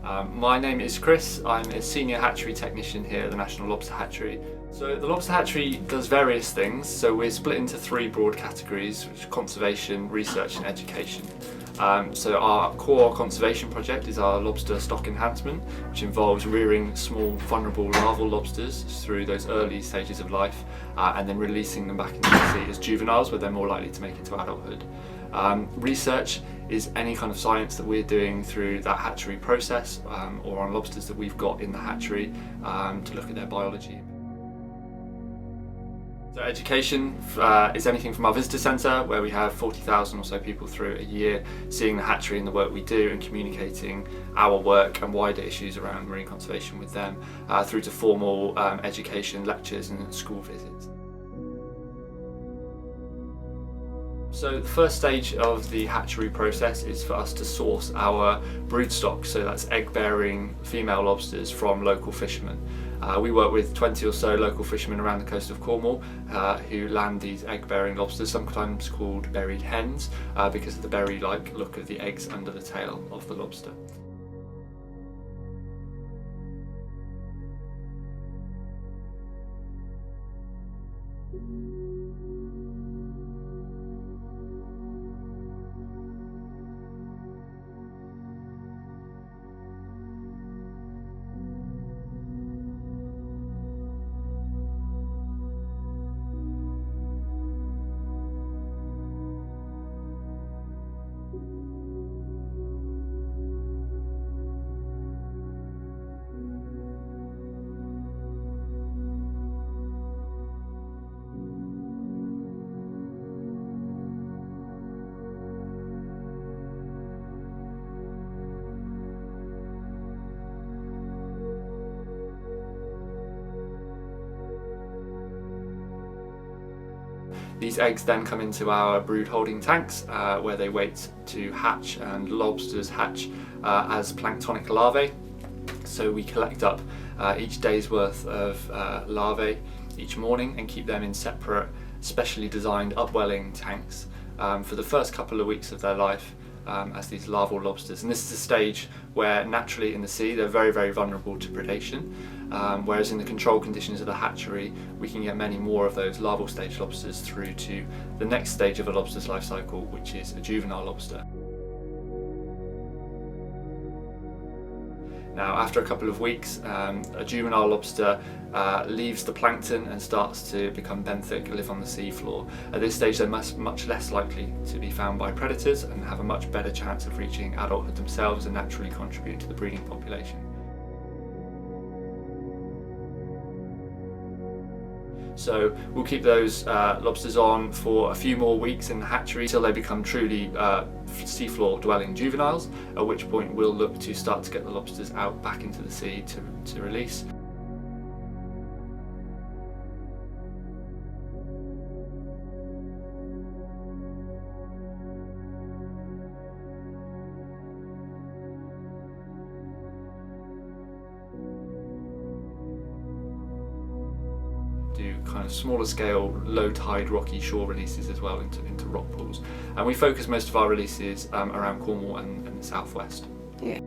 My name is Chris. I'm a senior hatchery technician here at the National Lobster Hatchery. So the Lobster Hatchery does various things. So we're split into three broad categories, which are conservation, research and education. So our core conservation project is our lobster stock enhancement, which involves rearing small vulnerable larval lobsters through those early stages of life and then releasing them back into the sea as juveniles, where they're more likely to make it to adulthood. Research is any kind of science that we're doing through that hatchery process or on lobsters that we've got in the hatchery to look at their biology. So education is anything from our visitor centre, where we have 40,000 or so people through a year seeing the hatchery and the work we do and communicating our work and wider issues around marine conservation with them, through to formal education, lectures and school visits. So the first stage of the hatchery process is for us to source our broodstock, so that's egg-bearing female lobsters from local fishermen. We work with 20 or so local fishermen around the coast of Cornwall who land these egg-bearing lobsters, sometimes called buried hens, because of the berry-like look of the eggs under the tail of the lobster. These eggs then come into our brood holding tanks where they wait to hatch, and lobsters hatch as planktonic larvae. So we collect up each day's worth of larvae each morning and keep them in separate, specially designed upwelling tanks for the first couple of weeks of their life as these larval lobsters. And this is a stage where naturally in the sea they're very, very vulnerable to predation, whereas in the control conditions of the hatchery we can get many more of those larval stage lobsters through to the next stage of a lobster's life cycle, which is a juvenile lobster. Now, after a couple of weeks, a juvenile lobster leaves the plankton and starts to become benthic, live on the seafloor. At this stage, they're much less likely to be found by predators and have a much better chance of reaching adulthood themselves and naturally contribute to the breeding population. So we'll keep those lobsters on for a few more weeks in the hatchery till they become truly seafloor dwelling juveniles, at which point we'll look to start to get the lobsters out back into the sea to release. Do kind of smaller scale, low tide rocky shore releases as well into rock pools, and we focus most of our releases around Cornwall and the southwest. Yeah.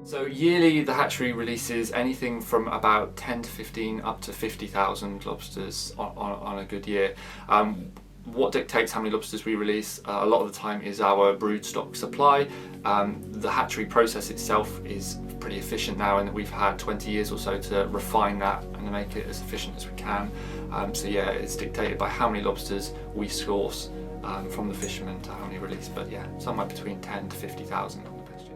So yearly the hatchery releases anything from about 10 to 15 up to 50,000 lobsters on a good year. What dictates how many lobsters we release a lot of the time is our broodstock supply. The hatchery process itself is pretty efficient now, and we've had 20 years or so to refine that and to make it as efficient as we can. So yeah, it's dictated by how many lobsters we source from the fishermen to how many release, but yeah, somewhere between 10 to 50,000 on the best years.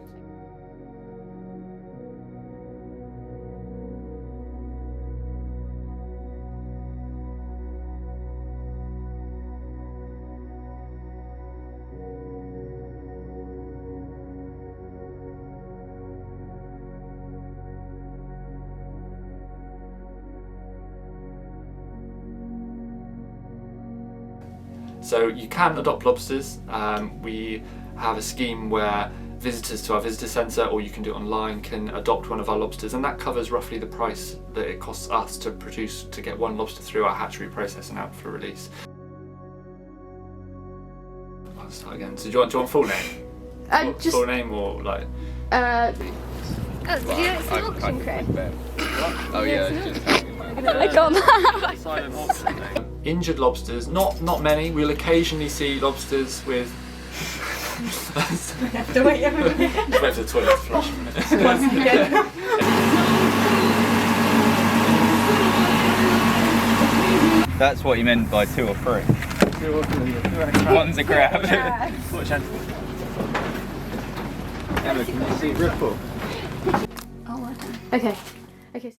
So you can adopt lobsters. We have a scheme where visitors to our visitor centre, or you can do it online, can adopt one of our lobsters, and that covers roughly the price that it costs us to get one lobster through our hatchery process and out for release. I'll start again. So do you want full name? Full name or like? Oh, did you know it's an auction crate? Oh yeah, it's just I got that. Silent auction name. Injured lobsters, not many. We'll occasionally see lobsters with. Wait for the toilet to flush a minute. That's what you meant by 2 or 3. 2 or 3. One's a crab. Watch out. Emma, can you see ripple? Oh, okay. Okay.